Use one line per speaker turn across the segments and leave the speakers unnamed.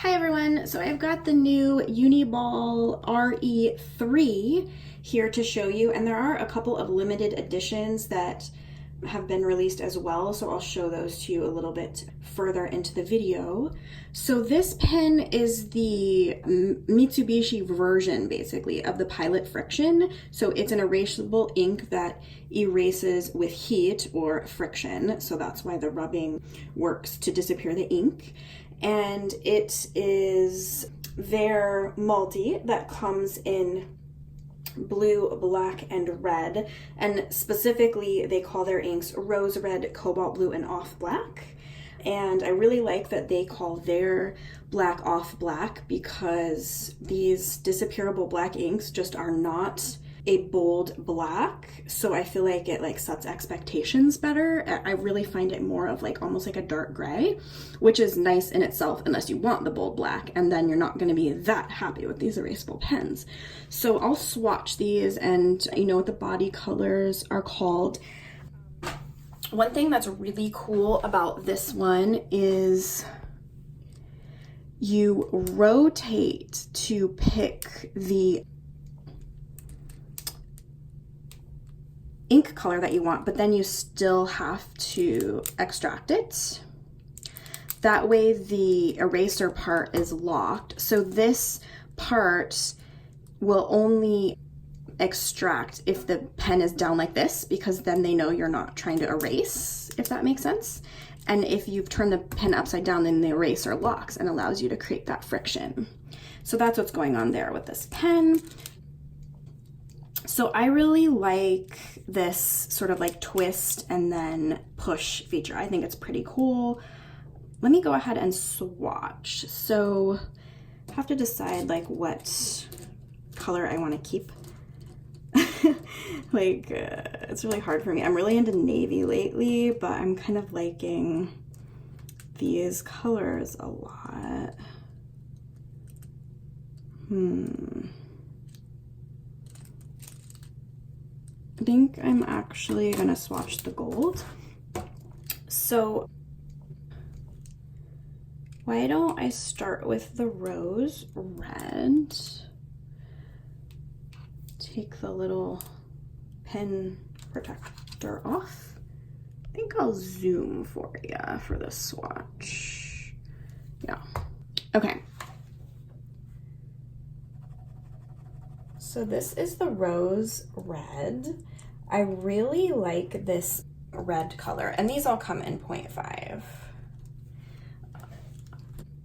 Hi everyone, so I've got the new Uniball RE3 here to show you, and there are a couple of limited editions that have been released as well, so I'll show those to you a little bit further into the video. So this pen is the Mitsubishi version, basically, of the Pilot Frixion. So it's an erasable ink that erases with heat or friction, so that's why the rubbing works to disappear the ink. And it is their multi that comes in blue, black, and red, and specifically they call their inks rose red, cobalt blue, and off black. And I really like that they call their black off black, because these disappearable black inks just are not a bold black, so I feel like it sets expectations better. I really find it more of almost like a dark gray, which is nice in itself unless you want the bold black, and then you're not going to be that happy with these erasable pens. So I'll swatch these, and you know what the body colors are called. One thing that's really cool about this one is you rotate to pick the ink color that you want, but then you still have to extract it. That way the eraser part is locked. So this part will only extract if the pen is down like this, because then they know you're not trying to erase, if that makes sense. And if you've turned the pen upside down, then the eraser locks and allows you to create that friction. So that's what's going on there with this pen. So I really like this sort of twist and then push feature. I think it's pretty cool. Let me go ahead and swatch. So I have to decide what color I want to keep. It's really hard for me. I'm really into navy lately, but I'm kind of liking these colors a lot. I think I'm actually gonna swatch the gold. So why don't I start with the rose red? Take the little pen protector off. I think I'll zoom for you for the swatch. Yeah. Okay. So this is the rose red. I really like this red color, and these all come in 0.5.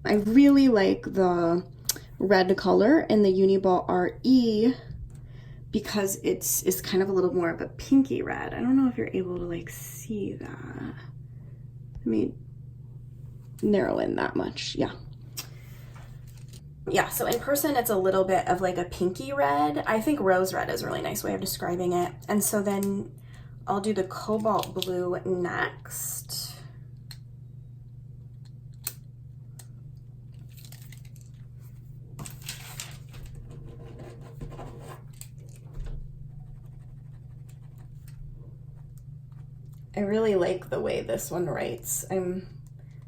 I really like the red color in the Uniball RE because it's kind of a little more of a pinky red. I don't know if you're able to see that. Let me narrow in that much. Yeah, so in person it's a little bit of a pinky red. I think rose red is a really nice way of describing it. And so then I'll do the cobalt blue next. I really like the way this one writes. I'm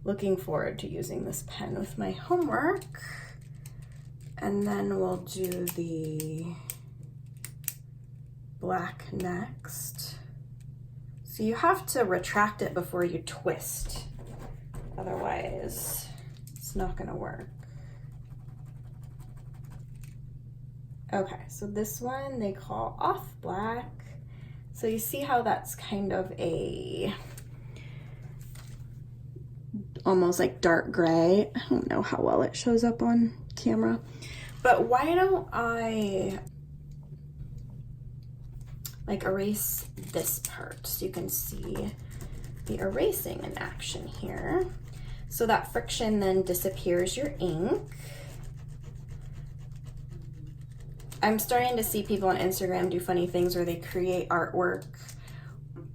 looking forward to using this pen with my homework. And then we'll do the black next. So you have to retract it before you twist. Otherwise, it's not gonna work. Okay, so this one they call off black. So you see how that's kind of almost dark gray. I don't know how well it shows up on camera, but why don't I erase this part so you can see the erasing in action here. So that friction then disappears your ink. I'm starting to see people on Instagram do funny things where they create artwork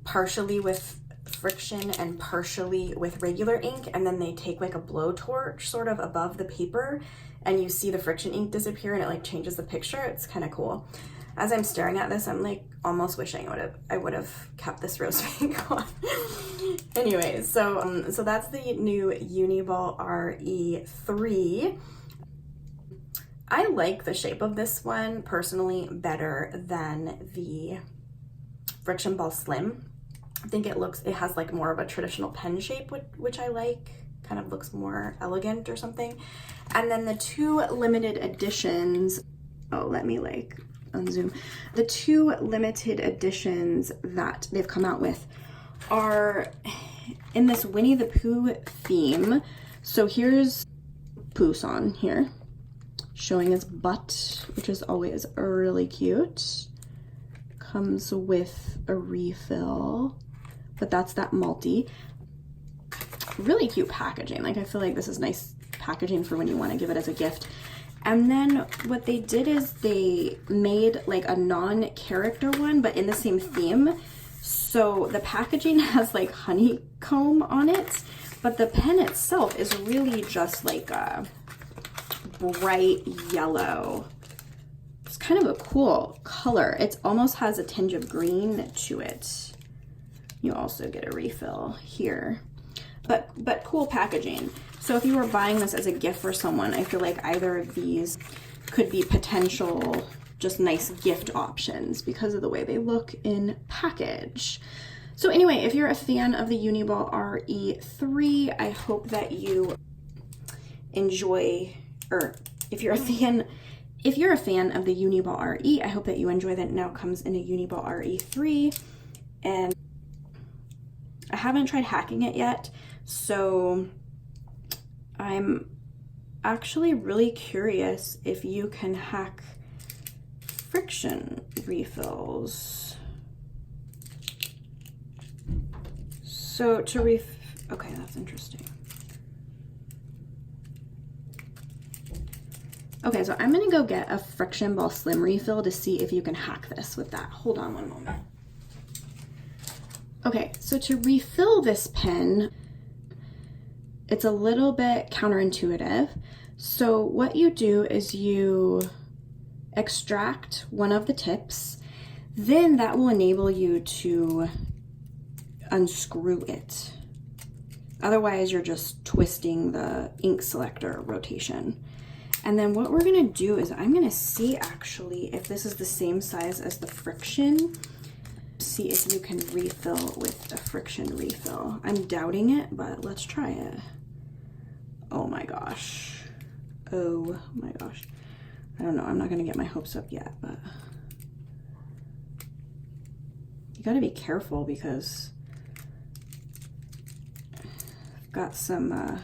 partially with friction and partially with regular ink, and then they take a blowtorch sort of above the paper and you see the friction ink disappear and it changes the picture. It's kind of cool. As I'm staring at this, I'm like almost wishing I would have kept this rose pink on. Anyways, so that's the new Uniball RE3. I like the shape of this one personally better than the Frixion Ball Slim. I think it has like more of a traditional pen shape, which I like. Kind of looks more elegant or something. And then the two limited editions, oh, let me like unzoom. The two limited editions that they've come out with are in this Winnie the Pooh theme. So here's Poussin here, showing his butt, which is always really cute. Comes with a refill, but that's that multi. Really cute packaging. Like, I feel like this is nice packaging for when you want to give it as a gift. And then what they did is they made like a non-character one, but in the same theme. So the packaging has like honeycomb on it, but the pen itself is really just like a bright yellow. It's kind of a cool color. It almost has a tinge of green to it. You also get a refill here. But cool packaging. So if you were buying this as a gift for someone, I feel like either of these could be potential just nice gift options because of the way they look in package. So anyway, if you're a fan of the Uniball RE3, I hope that you enjoy, or if you're a fan of the Uniball RE, I hope that you enjoy that it now comes in a Uniball RE3. And I haven't tried hacking it yet, so I'm actually really curious if you can hack Frixion refills. So okay, that's interesting. Okay, so I'm gonna go get a Frixion Ball Slim refill to see if you can hack this with that. Hold on one moment. Okay, so to refill this pen, it's a little bit counterintuitive. So what you do is you extract one of the tips, then that will enable you to unscrew it. Otherwise, you're just twisting the ink selector rotation. And then what we're gonna do is I'm gonna see actually if this is the same size as the Frixion. See if you can refill with a Frixion refill. I'm doubting it, but let's try it. Oh my gosh. Oh my gosh. I don't know, I'm not gonna get my hopes up yet, but you gotta be careful because I've got some,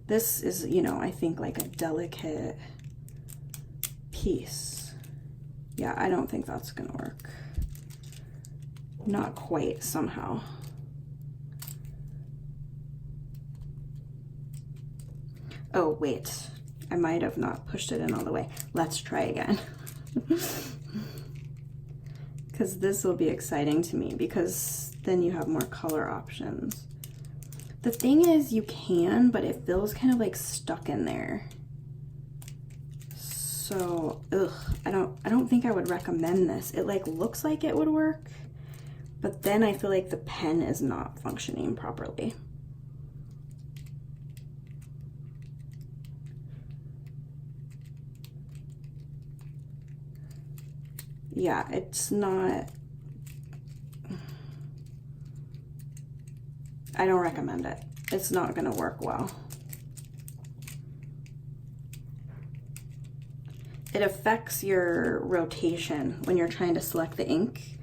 this is, you know, I think like a delicate piece. Yeah, I don't think that's gonna work. Not quite, somehow. Oh, wait. I might have not pushed it in all the way. Let's try again. Because this will be exciting to me because then you have more color options. The thing is you can, but it feels kind of like stuck in there. So, I don't think I would recommend this. It like looks like it would work, but then I feel like the pen is not functioning properly. Yeah, it's not, I don't recommend it. It's not gonna work well. It affects your rotation when you're trying to select the ink.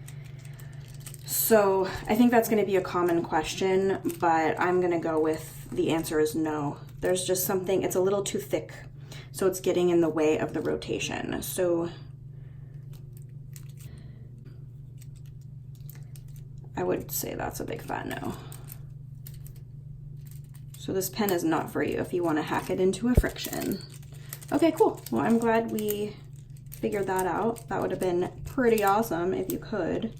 So I think that's gonna be a common question, but I'm gonna go with the answer is no. There's just something, it's a little too thick, so it's getting in the way of the rotation. So I would say that's a big fat no. So this pen is not for you if you want to hack it into a Frixion. Okay, cool. Well, I'm glad we figured that out. That would have been pretty awesome if you could.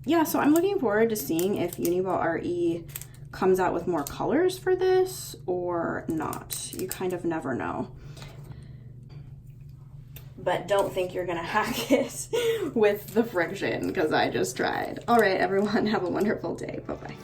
Yeah, so I'm looking forward to seeing if Uniball RE comes out with more colors for this or not. You kind of never know. but don't think you're gonna hack it with the Frixion, because I just tried. All right, everyone, have a wonderful day. Bye-bye.